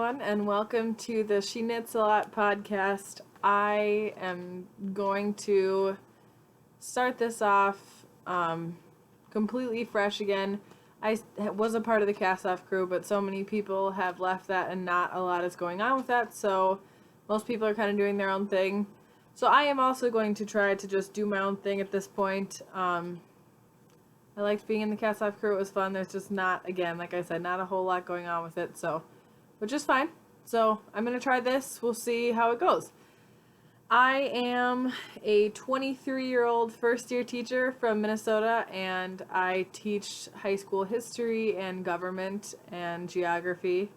everyone, and welcome to the SheKnitsALot podcast. I am going to start this off completely fresh again. I was a part of the cast-off crew, but so many people have left that and not a lot is going on with that, so most people are kind of doing their own thing. So I am also going to try to just do my own thing at this point. I liked being in the cast-off crew. It was fun. There's just not, again, like I said, not a whole lot going on with it, so, which is fine. So I'm going to try this. We'll see how it goes. I am a 23-year-old first-year teacher from Minnesota, and I teach high school history and government and geography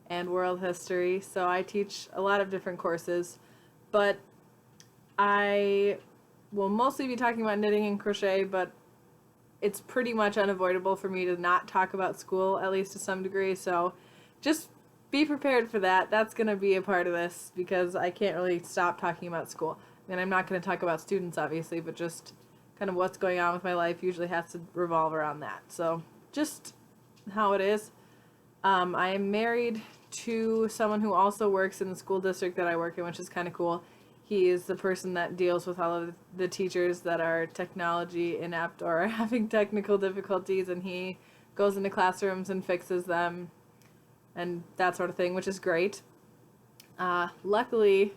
and world history. So I teach a lot of different courses, but I will mostly be talking about knitting and crochet, but it's pretty much unavoidable for me to not talk about school, at least to some degree, so just be prepared for that. That's going to be a part of this, because I can't really stop talking about school. I mean, I'm not going to talk about students, obviously, but just kind of what's going on with my life usually has to revolve around that. So, just how it is. I am married to someone who also works in the school district that I work in, which is kind of cool. He is the person that deals with all of the teachers that are technology inept or are having technical difficulties, and he goes into classrooms and fixes them and that sort of thing, which is great. Luckily,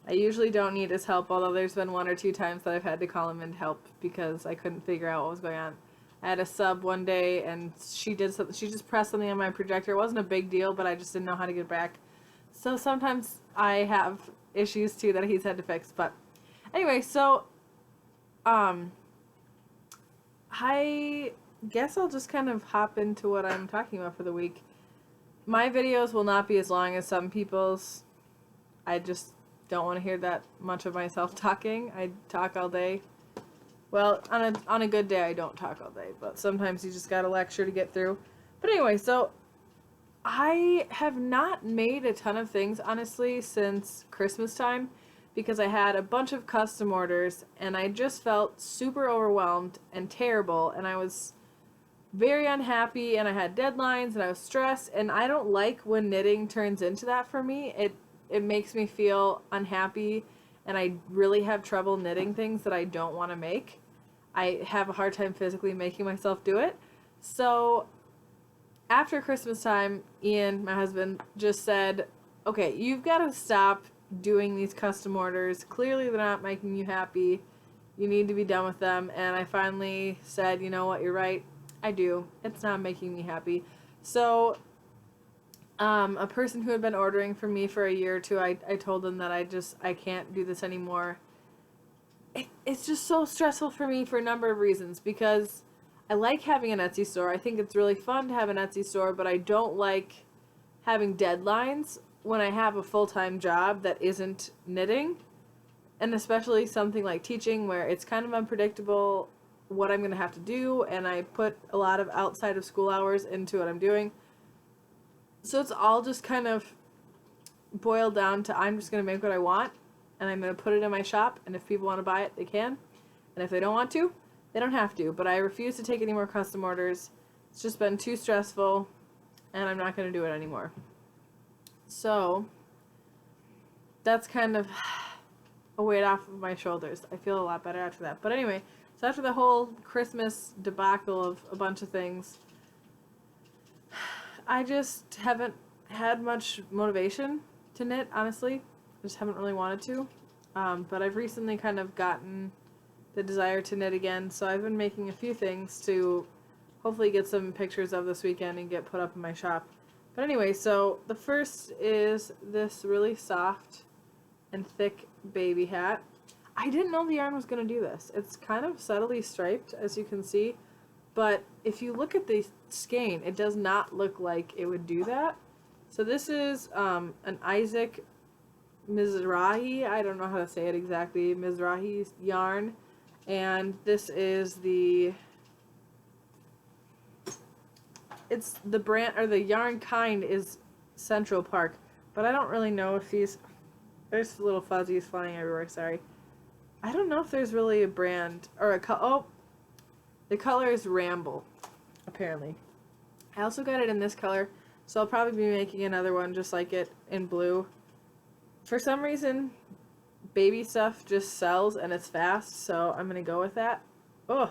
I usually don't need his help, although there's been one or two times that I've had to call him in to help because I couldn't figure out what was going on. I had a sub one day, and she did something. She just pressed something on my projector. It wasn't a big deal, but I just didn't know how to get it back. So sometimes I have issues too that he's had to fix. But anyway, so I guess I'll just kind of hop into what I'm talking about for the week. My videos will not be as long as some people's. I just don't want to hear that much of myself talking. I talk all day. Well, on a good day I don't talk all day, but sometimes you just got a lecture to get through. But anyway, so I have not made a ton of things, honestly, since Christmas time, because I had a bunch of custom orders, and I just felt super overwhelmed and terrible, and I was very unhappy, and I had deadlines, and I was stressed, and I don't like when knitting turns into that for me. It makes me feel unhappy, and I really have trouble knitting things that I don't want to make. I have a hard time physically making myself do it. So after Christmas time, Ian, my husband, just said, okay, you've got to stop doing these custom orders. Clearly they're not making you happy. You need to be done with them. And I finally said, you know what, you're right. I do. It's not making me happy. So a person who had been ordering from me for a year or two, I told them that I can't do this anymore. It's just so stressful for me for a number of reasons, because I like having an Etsy store. I think it's really fun to have an Etsy store, but I don't like having deadlines when I have a full-time job that isn't knitting, and especially something like teaching where it's kind of unpredictable what I'm going to have to do, and I put a lot of outside of school hours into what I'm doing. So it's all just kind of boiled down to I'm just going to make what I want, and I'm going to put it in my shop, and if people want to buy it, they can. And if they don't want to, they don't have to. But I refuse to take any more custom orders. It's just been too stressful, and I'm not going to do it anymore. So that's kind of a weight off of my shoulders. I feel a lot better after that. But anyway, so after the whole Christmas debacle of a bunch of things, I just haven't had much motivation to knit, honestly. I just haven't really wanted to. But I've recently kind of gotten the desire to knit again, so I've been making a few things to hopefully get some pictures of this weekend and get put up in my shop. But anyway, so the first is this really soft and thick baby hat. I didn't know the yarn was going to do this. It's kind of subtly striped, as you can see, but if you look at the skein, it does not look like it would do that. So this is an Isaac Mizrahi, I don't know how to say it exactly, Mizrahi yarn, and this is it's the brand, or the yarn kind is Central Park, but I don't really know if there's little fuzzies flying everywhere, sorry. I don't know if there's really a brand, or the color is Ramble, apparently. I also got it in this color. So I'll probably be making another one just like it in blue. For some reason, baby stuff just sells and it's fast, so I'm going to go with that. Oh,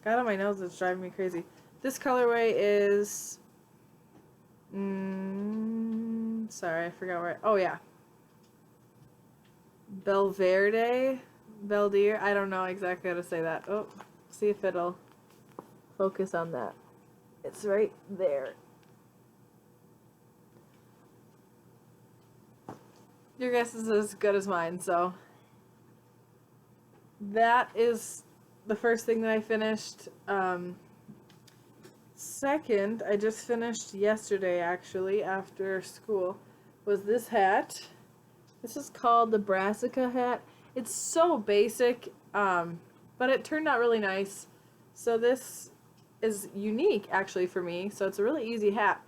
got on my nose, it's driving me crazy. This colorway is... sorry, I forgot where... Oh, yeah. Belvedere? I don't know exactly how to say that. Oh, see if it'll focus on that. It's right there. Your guess is as good as mine, so that is the first thing that I finished. Second, I just finished yesterday, actually, after school, was this hat. This is called the Brassica hat. It's so basic, but it turned out really nice. So this is unique, actually, for me, so it's a really easy hat.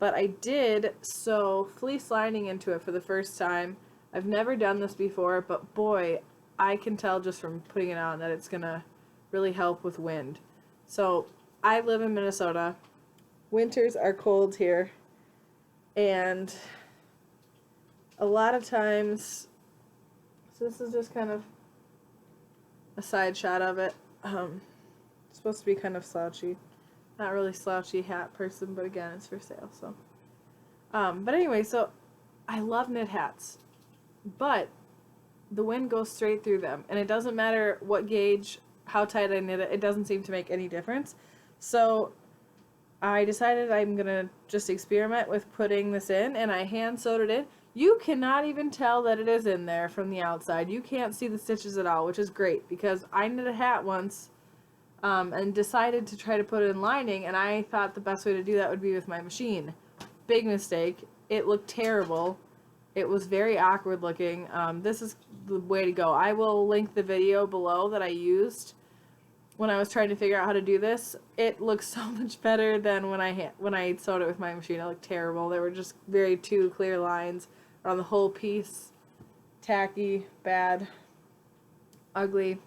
But I did sew fleece lining into it for the first time. I've never done this before, but boy, I can tell just from putting it on that it's going to really help with wind. So I live in Minnesota. Winters are cold here. And a lot of times, so this is just kind of a side shot of it. It's supposed to be kind of slouchy. Not really slouchy hat person, but again, it's for sale, so. But anyway, so I love knit hats, but the wind goes straight through them, and it doesn't matter what gauge, how tight I knit it, it doesn't seem to make any difference. So I decided I'm gonna just experiment with putting this in, and I hand sewed it in. You cannot even tell that it is in there from the outside. You can't see the stitches at all, which is great, because I knit a hat once and decided to try to put it in lining, and I thought the best way to do that would be with my machine. Big mistake. It looked terrible. It was very awkward looking. This is the way to go. I will link the video below that I used when I was trying to figure out how to do this. It looks so much better than when I sewed it with my machine. It looked terrible. There were just very two clear lines around the whole piece. Tacky, bad, ugly.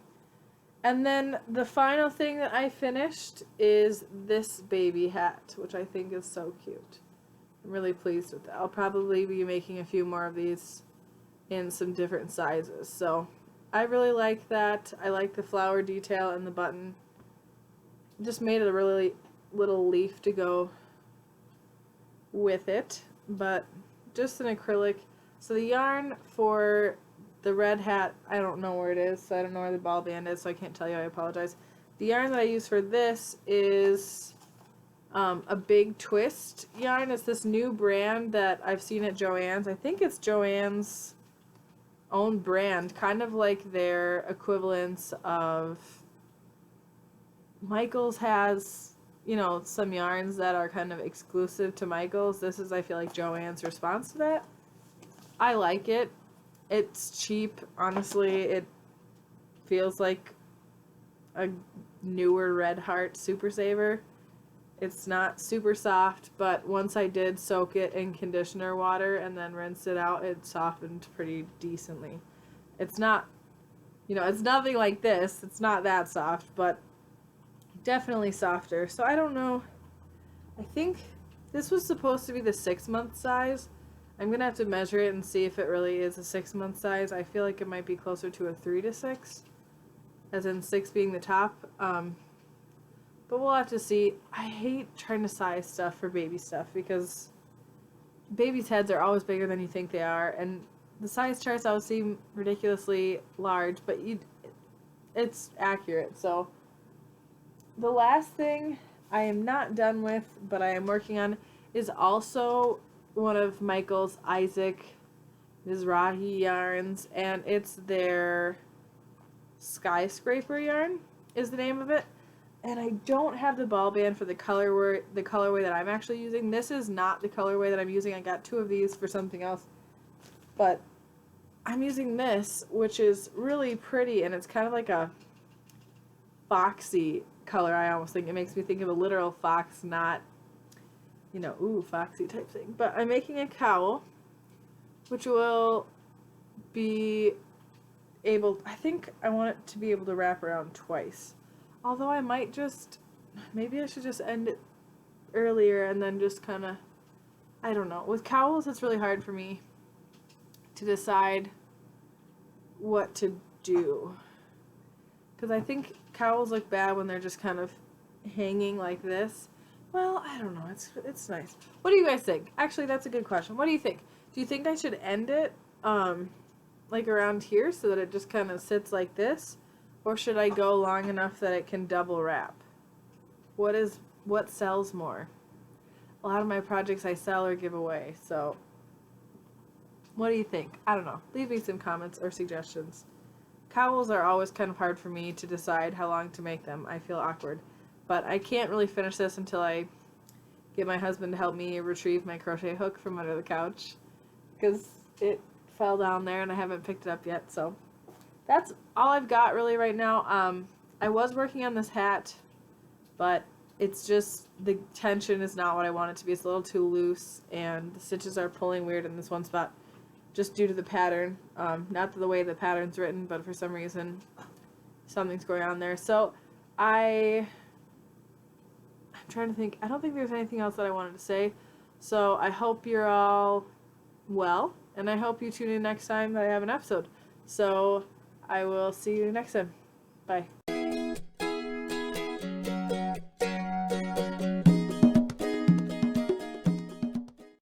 And then the final thing that I finished is this baby hat, which I think is so cute. I'm really pleased with that. I'll probably be making a few more of these in some different sizes. So I really like that. I like the flower detail and the button. Just made a really little leaf to go with it, but just an acrylic. So the yarn for the red hat, I don't know where it is, so I don't know where the ball band is, so I can't tell you, I apologize. The yarn that I use for this is a Big Twist yarn. It's this new brand that I've seen at Joann's. I think it's Joann's own brand, kind of like their equivalents of Michaels has, you know, some yarns that are kind of exclusive to Michaels. This is, I feel like, Joann's response to that. I like it. It's cheap, honestly. It feels like a newer Red Heart Super Saver. It's not super soft, but once I did soak it in conditioner water and then rinsed it out, it softened pretty decently. It's not, you know, it's nothing like this. It's not that soft, but definitely softer. So I don't know. I think this was supposed to be the 6-month size. I'm going to have to measure it and see if it really is a 6-month size. I feel like it might be closer to a 3 to 6, as in 6 being the top. But we'll have to see. I hate trying to size stuff for baby stuff because babies' heads are always bigger than you think they are, and the size charts always seem ridiculously large, but it's accurate. So the last thing I am not done with, but I am working on, is also one of Michael's Isaac Mizrahi yarns, and it's their Skyscraper yarn is the name of it. And I don't have the ball band for the colorway that I'm actually using. This is not the colorway that I'm using. I got 2 of these for something else. But I'm using this, which is really pretty, and it's kind of like a foxy color. I almost think it makes me think of a literal fox, not, you know, ooh, foxy type thing. But I'm making a cowl, which will be able, I think I want it to be able to wrap around twice. Although I might just, maybe I should just end it earlier and then just kind of I don't know. With cowls, it's really hard for me to decide what to do. Because I think cowls look bad when they're just kind of hanging like this. Well, I don't know. It's nice. What do you guys think? Actually, that's a good question. What do you think? Do you think I should end it like around here so that it just kind of sits like this? Or should I go long enough that it can double wrap? What sells more? A lot of my projects I sell or give away, so what do you think? I don't know. Leave me some comments or suggestions. Cowls are always kind of hard for me to decide how long to make them. I feel awkward. But I can't really finish this until I get my husband to help me retrieve my crochet hook from under the couch, because it fell down there and I haven't picked it up yet. So that's all I've got really right now. I was working on this hat, but it's just the tension is not what I want it to be. It's a little too loose, and the stitches are pulling weird in this one spot just due to the pattern. Not the way the pattern's written, but for some reason something's going on there. So I'm trying to think. I don't think there's anything else that I wanted to say. So I hope you're all well, and I hope you tune in next time that I have an episode. So I will see you next time. Bye.